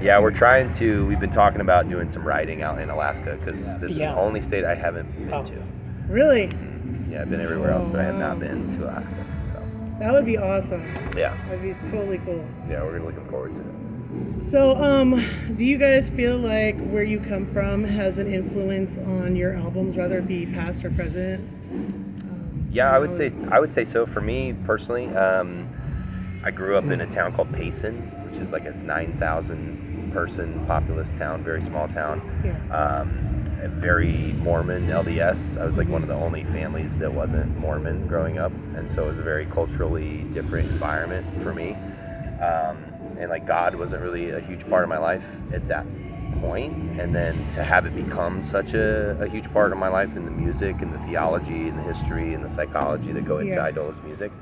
Yeah, we've been talking about doing some riding out in Alaska because this is the only state I haven't been to. Really? Yeah, I've been everywhere else, but I have not been to Alaska. So That would be awesome. yeah, That'd be totally cool. yeah, we're looking forward to it. So, do you guys feel like where you come from has an influence on your albums, whether it be past or present? Yeah, I would say so. For me personally, I grew up in a town called Payson, which is like a 9,000 person populous town, very small town. Yeah. Very Mormon LDS. I was like one of the only families that wasn't Mormon growing up, and so it was a very culturally different environment for me. And like God wasn't really a huge part of my life at that point, and then to have it become such a huge part of my life in the music and the theology and the history and the psychology that go into Eidola's music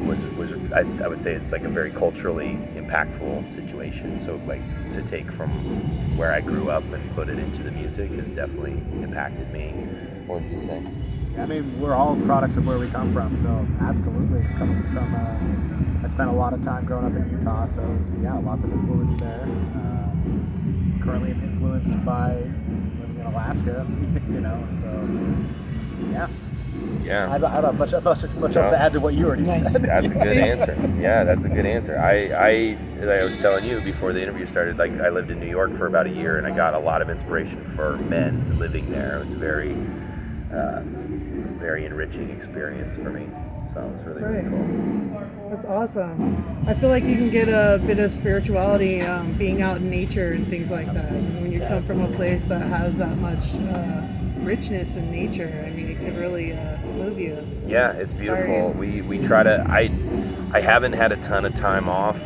was I would say it's like a very culturally impactful situation. So like to take from where I grew up and put it into the music has definitely impacted me. What would you say? I mean, we're all products of where we come from, so absolutely. Coming from, I spent a lot of time growing up in Utah, so yeah, lots of influence there. Currently I'm influenced by living in Alaska, so yeah. Yeah. I don't have much else to add to what you already said. That's a good answer. Yeah, that's a good answer. I was telling you before the interview started, like I lived in New York for about a year and I got a lot of inspiration for men living there. It was a very enriching experience for me. So it was really cool. That's awesome. I feel like you can get a bit of spirituality being out in nature and things like that. When you come from a place that has that much richness in nature, I mean, it could really move you. Yeah, it's beautiful. We try to. I haven't had a ton of time off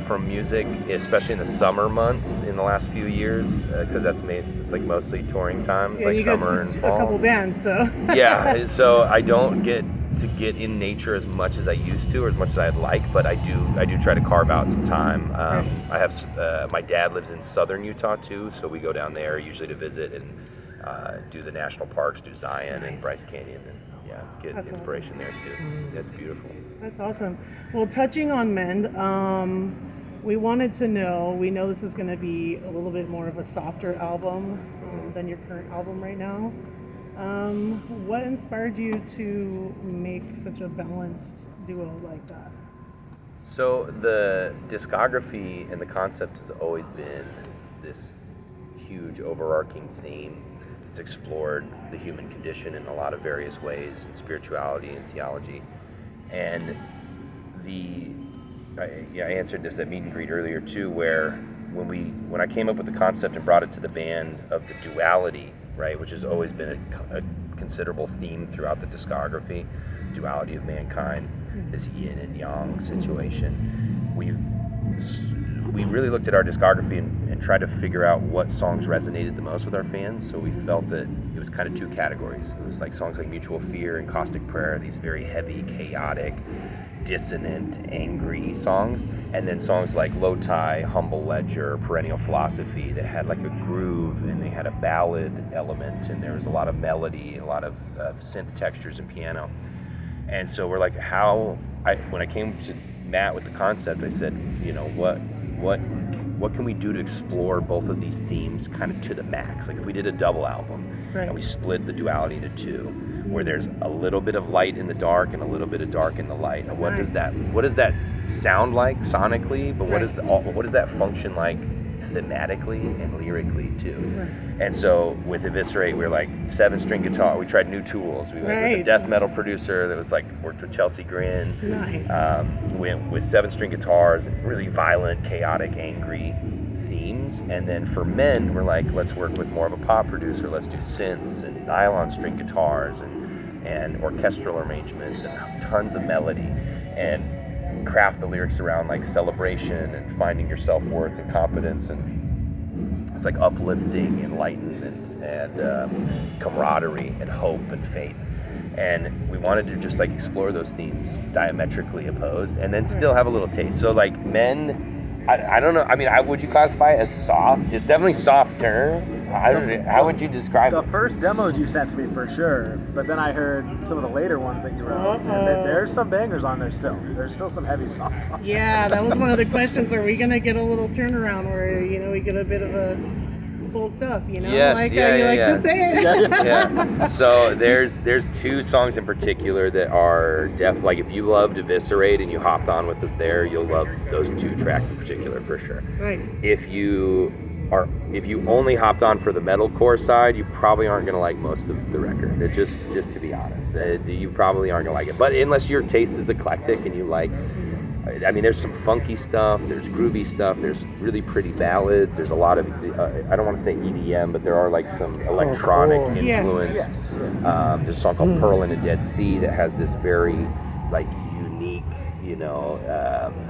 from music, especially in the summer months in the last few years, because it's like mostly touring times, like summer and fall. A couple bands, so. Yeah, so I don't get to get in nature as much as I used to, or as much as I'd like, but I do try to carve out some time. I have my dad lives in southern Utah too, so we go down there usually to visit and do the national parks, do Zion and Bryce Canyon, and get inspiration there too. That's beautiful. That's awesome. Well, touching on Mend, we wanted to know, we know this is going to be a little bit more of a softer album than your current album right now. What inspired you to make such a balanced duo like that? So the discography and the concept has always been this huge overarching theme. It's explored the human condition in a lot of various ways, in spirituality and theology. And I answered this at meet and greet earlier too, where when I came up with the concept and brought it to the band of the duality, right, which has always been a considerable theme throughout the discography, duality of mankind, this yin and yang situation. We really looked at our discography and tried to figure out what songs resonated the most with our fans. So we felt that it was kind of two categories. It was like songs like Mutual Fear and Caustic Prayer, these very heavy, chaotic, dissonant, angry songs, and then songs like Low Tie, Humble Ledger, Perennial Philosophy that had like a groove and they had a ballad element and there was a lot of melody and a lot of synth textures and piano. And so we're like, when I came to Matt with the concept, I said, what can we do to explore both of these themes kind of to the max? Like if we did a double album and we split the duality into two, where there's a little bit of light in the dark and a little bit of dark in the light. And what does that sound like sonically? But what does that function like thematically and lyrically too? And so with Eviscerate, we were like 7-string guitar. We tried new tools. We went with a death metal producer that was like worked with Chelsea Grin. Nice. We went with 7-string guitars and really violent, chaotic, angry themes. And then for Men, we're like, let's work with more of a pop producer. Let's do synths and nylon string guitars and orchestral arrangements and tons of melody, and craft the lyrics around like celebration and finding your self-worth and confidence, and it's like uplifting, enlightenment, and camaraderie and hope and faith. And we wanted to just like explore those themes diametrically opposed and then still have a little taste. So like Men I don't know. I mean, would you classify it as soft? It's definitely softer. I don't know. How would you describe The it? first demos you sent to me for sure, but then I heard some of the later ones that you wrote. And there's some bangers on there still. There's still some heavy songs on there. Yeah, that was one of the questions. Are we gonna get a little turnaround where we get a bit of a bulked up? Yes, like yeah, how you yeah, like yeah. to say it. Yeah. So there's 2 songs in particular that are like if you loved Eviscerate and you hopped on with us there, you'll love those 2 tracks in particular for sure. Nice. If you only hopped on for the metalcore side, you probably aren't gonna like most of the record. It just to be honest, you probably aren't gonna like it. But unless your taste is eclectic and you like, I mean, there's some funky stuff, there's groovy stuff, there's really pretty ballads, there's a lot of, I don't want to say EDM, but there are like some electronic cool. influenced, Yes. There's a song called Pearl in a Dead Sea that has this very like unique,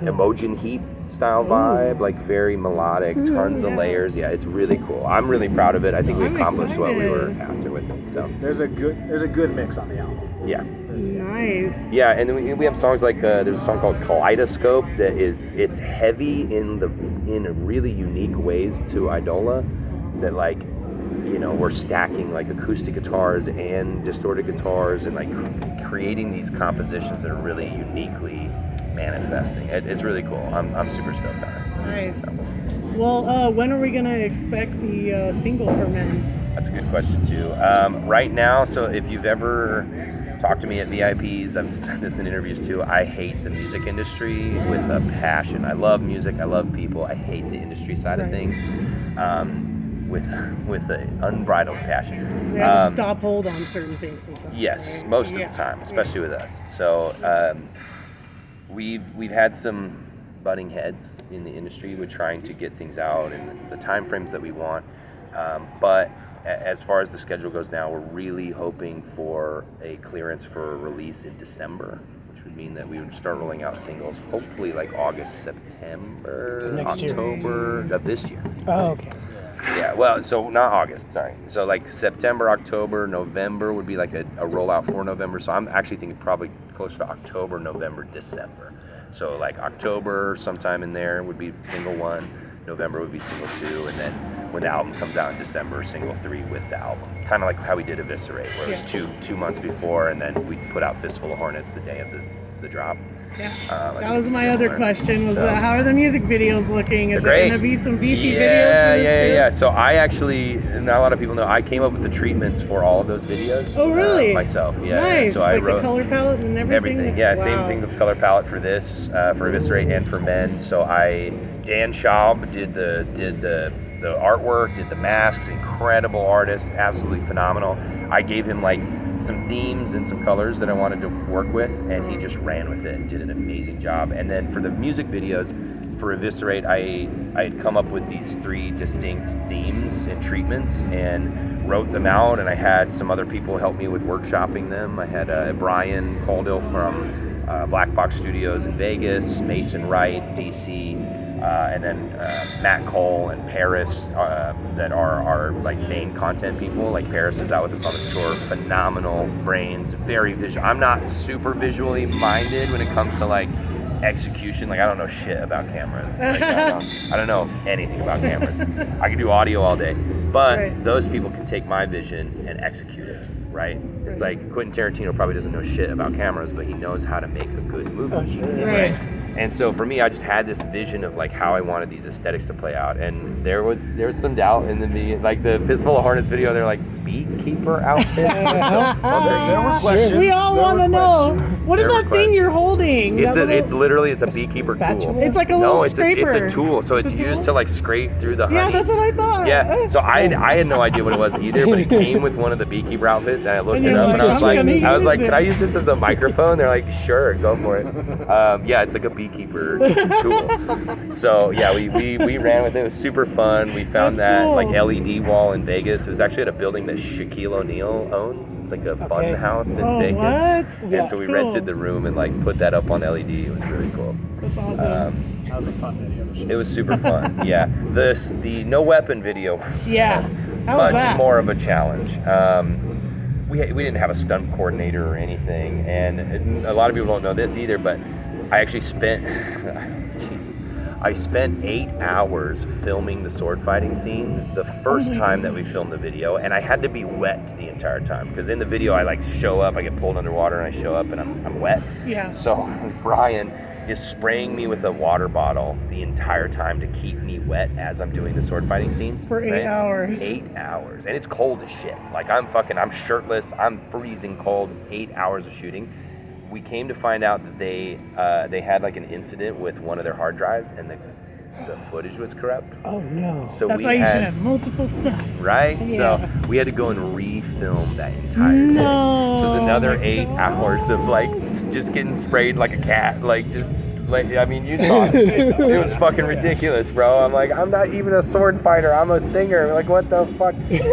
Imogen Heap style vibe, like very melodic, tons of layers. Yeah, it's really cool. I'm really proud of it. I think we I'm accomplished what we were excited. after with it. So There's a good mix on the album. yeah. Nice. Yeah, and then we have songs like there's a song called Kaleidoscope that it's heavy in really unique ways to Eidola, that like we're stacking like acoustic guitars and distorted guitars and like creating these compositions that are really uniquely manifesting. It's really cool. I'm super stoked on it. Nice. Well, when are we gonna expect the single for Men? That's a good question too. Right now, so if you've ever talked to me at VIPs, I've said this in interviews too, I hate the music industry with a passion. I love music, I love people, I hate the industry side of things with an unbridled passion. We have to stop hold on certain things sometimes. Yes, right? most of the time, especially with us. So we've had some butting heads in the industry with trying to get things out and the time frames that we want. But as far as the schedule goes now, we're really hoping for a clearance for a release in December, which would mean that we would start rolling out singles, hopefully like August, September, Next year. October of this year. Oh, okay. Yeah, well, so not August, sorry. So like September, October, November would be like a rollout for November. So I'm actually thinking probably closer to October, November, December. So like October, sometime in there would be single 1, November would be single 2, and then when the album comes out in December, single 3 with the album. Kind of like how we did Eviscerate, where it was two months before, and then we put out Fistful of Hornets the day of the drop. Yeah. I That think was it's my other similar. question was So- how are the music videos looking? Is They're there great. going to be some beefy videos for Yeah, this too? So I actually, not a lot of people know, I came up with the treatments for all of those videos. Oh, really? Myself, yeah. Nice. So I like wrote the color palette and everything? everything. Yeah, same Wow. thing with the color palette for this, for Eviscerate and for Men. So Dan Schaub did the artwork, did the masks, incredible artist, absolutely phenomenal. I gave him like some themes and some colors that I wanted to work with, and he just ran with it and did an amazing job. And then for the music videos, for Eviscerate, I had come up with these 3 distinct themes and treatments and wrote them out, and I had some other people help me with workshopping them. I had Brian Caldill from Black Box Studios in Vegas, Mason Wright, DC, and then Matt Cole and Paris that are our like main content people. Like Paris is out with us on this tour, phenomenal brains, very visual. I'm not super visually minded when it comes to like execution. Like I don't know shit about cameras. Like, I don't know anything about cameras. I can do audio all day, but Right. those people can take my vision and execute it. Right? It's like Quentin Tarantino probably doesn't know shit about cameras, but he knows how to make a good movie. Oh, sure. Right. And so for me, I just had this vision of like how I wanted these aesthetics to play out, and there was some doubt in the video. Like the Fistful of Hornets video, they're like beekeeper outfits. What the fuck There are were you? questions. We all There want to were know. questions. What is There were that thing questions. you're holding? It's That little- it's literally a beekeeper spatula? tool. It's like a No, little it's scraper. a tool. So it's a used tool? to like scrape through the honey. Yeah, that's what I thought. Yeah, so I had no idea what it was either, but it came with one of the beekeper outfits, and I looked And it you're up, like, and I was I'm like, gonna use it. can I use this as a microphone? They're like, sure, go for it. Yeah, it's like a beekeeper tool. So yeah, we ran with it. It was super fun. We found That's that cool. like LED wall in Vegas. It was actually at a building that Shaquille O'Neal owns. It's like a fun Okay. house in Oh, Vegas. what? And so we Cool. rented the room and like put that up on LED. It was really cool. That's awesome. That was a fun video to shoot. It was super fun. Yeah, the no weapon video was Yeah. How was much that? more of a challenge. We didn't have a stunt coordinator or anything, and a lot of people don't know this either, but I actually spent Jesus, I spent 8 hours filming the sword fighting scene the first time that we filmed the video, and I had to be wet the entire time because in the video I like show up, I get pulled underwater, and I show up and I'm wet. Yeah. So Brian is spraying me with a water bottle the entire time to keep me wet as I'm doing the sword fighting scenes. For 8 hours. 8 hours. And it's cold as shit. Like I'm shirtless, I'm freezing cold, 8 hours of shooting. We came to find out that they had like an incident with one of their hard drives and the footage was corrupt. Oh no. So that's why you should have multiple stuff. Right? Yeah. So we had to go and refilm that entire thing. No. So it was another Oh my 8 God. hours of like just getting sprayed like a cat. Like just like, I mean, you saw it. It was fucking ridiculous, bro. I'm like, I'm not even a sword fighter. I'm a singer. Like, what the fuck? It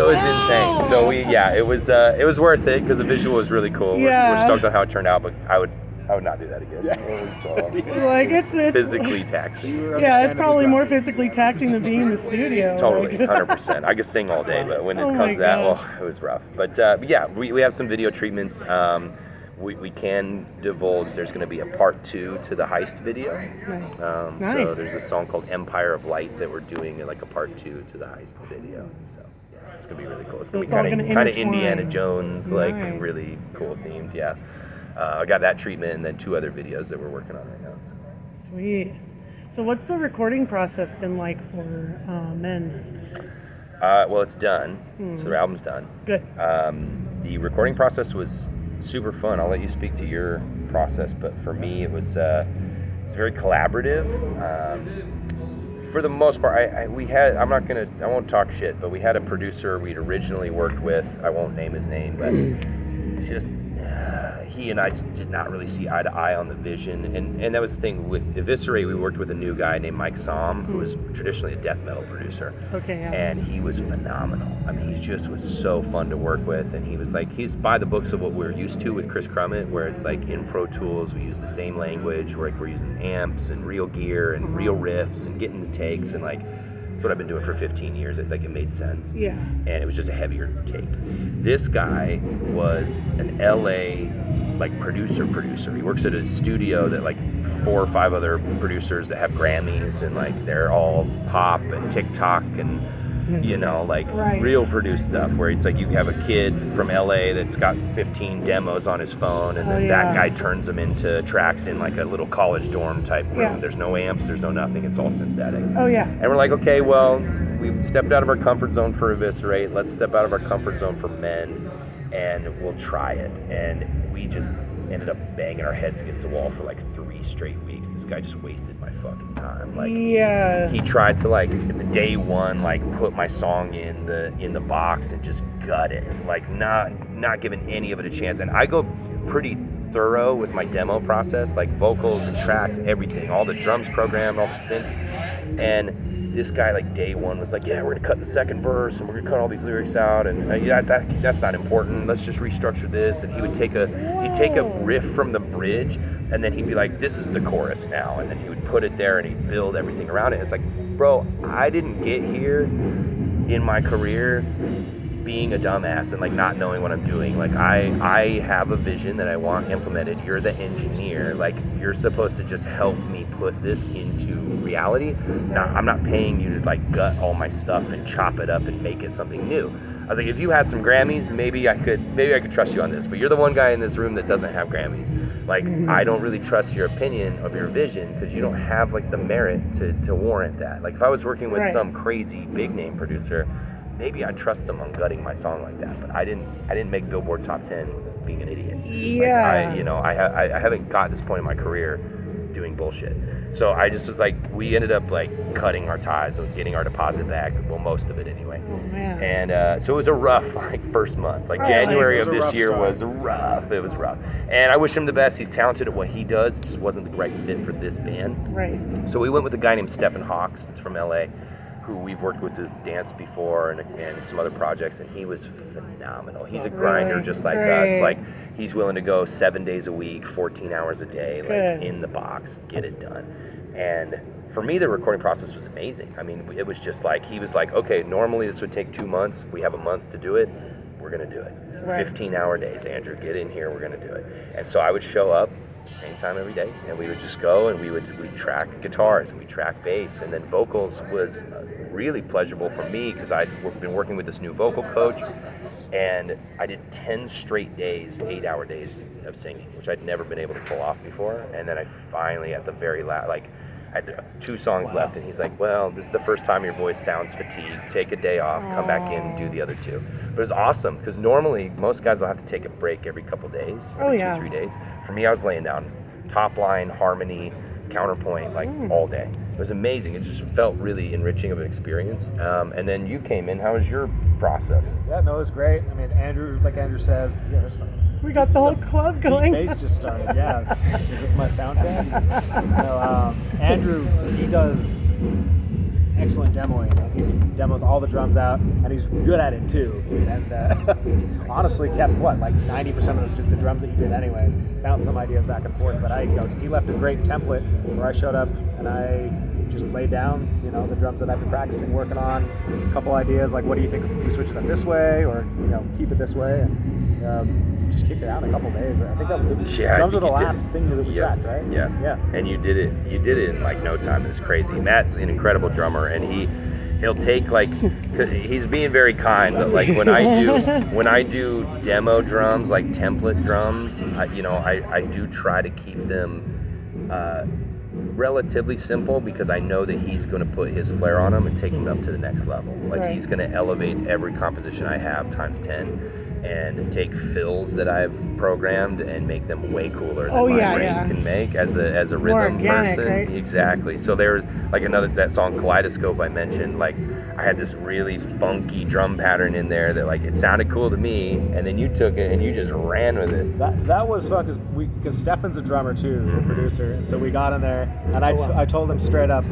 was insane. So it was worth it because the visual was really cool. Yeah. We're stoked on how it turned out, but I would not do that again. It was Like it's physically taxing. Yeah, it's probably more physically taxing than being in the studio. Totally, Like- 100%. I could sing all day, but when it Oh comes my to that, God. it was rough. But yeah, we have some video treatments. We can divulge there's going to be a part 2 to the heist video. Nice. So Nice. there's a song called Empire of Light that we're doing like a part 2 to the heist video. So yeah, it's going to be really cool. It's So going it's to all be gonna kind of intertwine. Indiana Jones, like Nice. really cool themed. Yeah. I got that treatment and then 2 other videos that we're working on right now. So. Sweet. So what's the recording process been like for Men? Well, it's done. So the album's done. Good. The recording process was super fun. I'll let you speak to your process, but for me, it was very collaborative. For the most part, I won't talk shit, but we had a producer we'd originally worked with. I won't name his name, but it's just he and I just did not really see eye to eye on the vision, and that was the thing with Eviscerate. We worked with a new guy named Mike Somm, who was traditionally a death metal producer. Okay, yeah. And he was phenomenal. I mean, he just was so fun to work with, and he was like, he's by the books of what we're used to with Chris Crummett, where it's like in Pro Tools we use the same language, we're using amps and real gear and real riffs and getting the takes, and like it's what I've been doing for 15 years. It made sense. Yeah. And it was just a heavier take. This guy was an LA producer. He works at a studio that like 4 or 5 other producers that have Grammys, and like they're all pop and TikTok and Right. real produced stuff where it's like you have a kid from LA that's got 15 demos on his phone, and then that guy turns them into tracks in like a little college dorm type room. Yeah. There's no amps, there's no nothing, it's all synthetic. Oh yeah. And we're like, okay, well, we stepped out of our comfort zone for Eviscerate. Let's step out of our comfort zone for Men, and we'll try it. And we just ended up banging our heads against the wall for like 3 straight weeks. This guy just wasted my fucking time. Like, Yeah. he tried to the day one put my song in the box and just gut it, not giving any of it a chance. And I go pretty thorough with my demo process, like vocals and tracks, everything, all the drums programmed, all the synths. And this guy day one was like, yeah, we're gonna cut the second verse and we're gonna cut all these lyrics out, and that's not important, let's just restructure this. And he'd take a riff from the bridge, and then he'd be like, this is the chorus now, and then he would put it there and he'd build everything around it. It's like, bro, I didn't get here in my career being a dumbass and not knowing what I'm doing. I have a vision that I want implemented. You're the engineer. You're supposed to just help me put this into reality. I'm not paying you to gut all my stuff and chop it up and make it something new. I was like, if you had some Grammys, maybe I could trust you on this, but you're the one guy in this room that doesn't have Grammys. I don't really trust your opinion of your vision because you don't have the merit to warrant that. If I was working with some crazy big name producer, maybe I'd trust them on gutting my song like that, but I didn't make Billboard Top 10 being an idiot. Yeah. I haven't got to this point in my career doing bullshit. So I just was we ended up cutting our ties and getting our deposit back, well, most of it anyway. Oh man. And so it was a rough first month. January of this year was rough. It was rough. And I wish him the best. He's talented at what he does. It just wasn't the right fit for this band. Right. So we went with a guy named Stephen Hawks that's from LA, who we've worked with to dance before and some other projects, and he was phenomenal. He's a grinder just like us. He's willing to go 7 days a week, 14 hours a day, in the box, get it done. And for me, the recording process was amazing. I mean, it was just he was okay, normally this would take 2 months. We have a month to do it. We're gonna do it. Right. 15-hour days, Andrew, get in here, we're gonna do it. And so I would show up the same time every day, and we would just go and we'd track guitars and we'd track bass, and then vocals was really pleasurable for me because I'd been working with this new vocal coach, and I did 10 straight days, 8-hour days of singing, which I'd never been able to pull off before. And then I finally, at the very last, like, I had 2 songs left, and he's like, well, this is the first time your voice sounds fatigued. Take a day off, come back in, and do the other 2. But it was awesome, because normally most guys will have to take a break every couple days, every 2-3 days. For me, I was laying down top line, harmony, counterpoint, like all day. It was amazing. It just felt really enriching of an experience. And then you came in. How was your process? Yeah, no, it was great. I mean, Andrew, like Andrew says, there's some. We got the whole club going. Bass just started. Yeah, is this my soundtrack? No, Andrew, he does excellent demoing. He demos all the drums out, and he's good at it too. And honestly, kept like 90% of the drums that he did, anyways. Bounced some ideas back and forth, but he left a great template where I showed up and I just laid down, the drums that I've been practicing, working on, a couple ideas like, what do you think if we switch it up this way, or keep it this way, and just kicked it out in a couple days. I think drums were the last thing that we tracked, right? Yeah. And you did it in like no time. It was crazy. Matt's an incredible drummer, and he'll take he's being very kind, but like when I do demo drums, like template drums, I do try to keep them relatively simple, because I know that he's going to put his flair on them and take them up to the next level. He's going to elevate every composition I have times 10. And take fills that I've programmed and make them way cooler than my brain can make as a rhythm organic, person. right? Exactly. So there's like that song Kaleidoscope I mentioned. Like I had this really funky drum pattern in there that it sounded cool to me, and then you took it and you just ran with it. That was fun because Stefan's a drummer too, the producer, and so we got in there and I told him straight up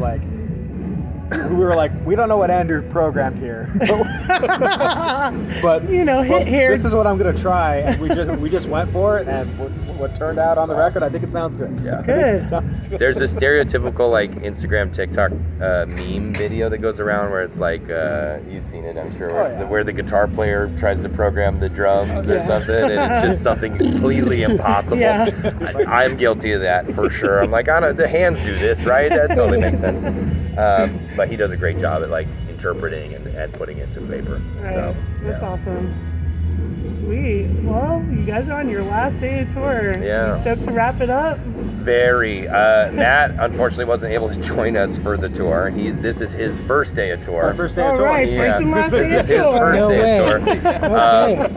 we were like, we don't know what Andrew programmed here, but hit here. This is what I'm gonna try, and we just went for it, and what turned out on the record, I think it sounds good. Yeah, good. Sounds good. There's a stereotypical Instagram, TikTok meme video that goes around where it's you've seen it, I'm sure, where the guitar player tries to program the drums or something, and it's just something completely impossible. Yeah. I'm guilty of that for sure. I'm like, I don't. The hands do this, right? That totally makes sense. But he does a great job at interpreting and putting it to paper. Right. So That's awesome. Sweet. Well, you guys are on your last day of tour. Yeah. You stoked to wrap it up? Very. Matt unfortunately wasn't able to join us for the tour. This is his first day of tour. It's my first day of tour. All right, first and last day of tour. This is his first day of tour.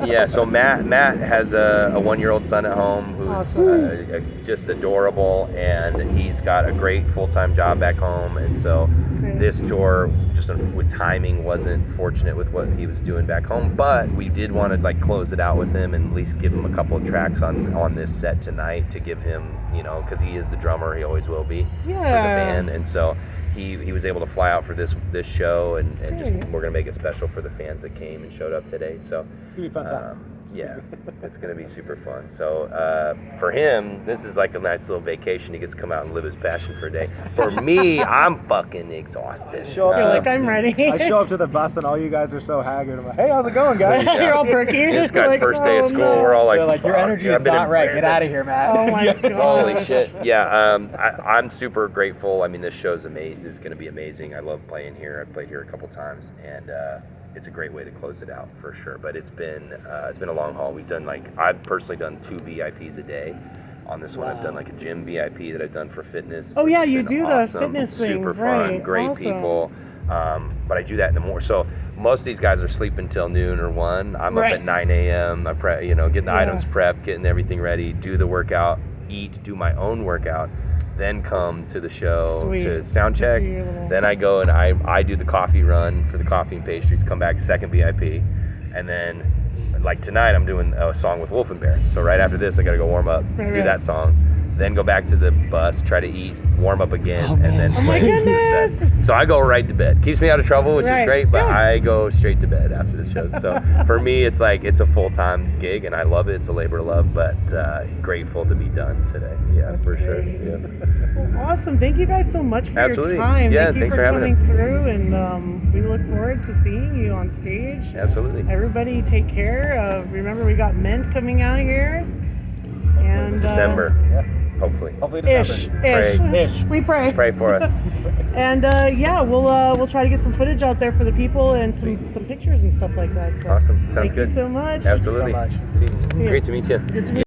Okay. So Matt has a 1-year-old son at home who's awesome. just adorable, and he's got a great full-time job back home, and so this tour, just with timing, wasn't fortunate with what he was doing back home, but we did want to close it out with him and at least give him a couple of tracks on this set tonight to give him, because he is the drummer, he always will be for the band, and so he was able to fly out for this show, and just we're gonna make it special for the fans that came and showed up today. So it's gonna be a fun time. It's gonna be super fun. So for him, this is like a nice little vacation. He gets to come out and live his passion for a day. For me, I'm fucking exhausted. You're I'm ready. I show up to the bus and all you guys are so haggard. I'm like, hey, how's it going, guys? You're all perky. This guy's first day of school. We're all your energy is not right. Get out of here, Matt. Oh my god. Holy shit. Yeah, I'm super grateful. I mean, this show's amazing. It's going to be amazing. I love playing here. I've played here a couple times, and it's a great way to close it out for sure. But it's been a long haul. We've done I've personally done 2 VIPs a day. On this one, I've done a gym VIP that I've done for fitness. Oh yeah, you do awesome. the fitness thing. Super fun, right. great awesome. people. But I do that in the morning. So most of these guys are sleeping till noon or 1. I'm up at 9 a.m. I getting the items prepped, getting everything ready, do the workout, eat, do my own workout, then come to the show to sound check. Then I go and I do the coffee run for the coffee and pastries, come back second VIP, and then tonight I'm doing a song with Wolf and Bear. So right after this I gotta go warm up, do that song, then go back to the bus, try to eat, warm up again, and then my goodness. set. So I go right to bed. Keeps me out of trouble, which is great, but I go straight to bed after the show. So for me, it's it's a full-time gig, and I love it. It's a labor of love, but grateful to be done today. Yeah, That's for great. sure. Yeah. Well, awesome. Thank you guys so much for Absolutely. your time. Yeah, Thank you thanks for for having coming us. through, and we look forward to seeing you on stage. Absolutely. Everybody take care. Remember, we got Mint coming out here. And December. Hopefully. Hopefully Ish. December. Ish. Ish. We pray. Pray for us. And yeah, we'll try to get some footage out there for the people and some pictures and stuff like that. So Awesome. Sounds thank good. you so much. Absolutely. Thank you so much. See you. Great to meet you. Good to meet you.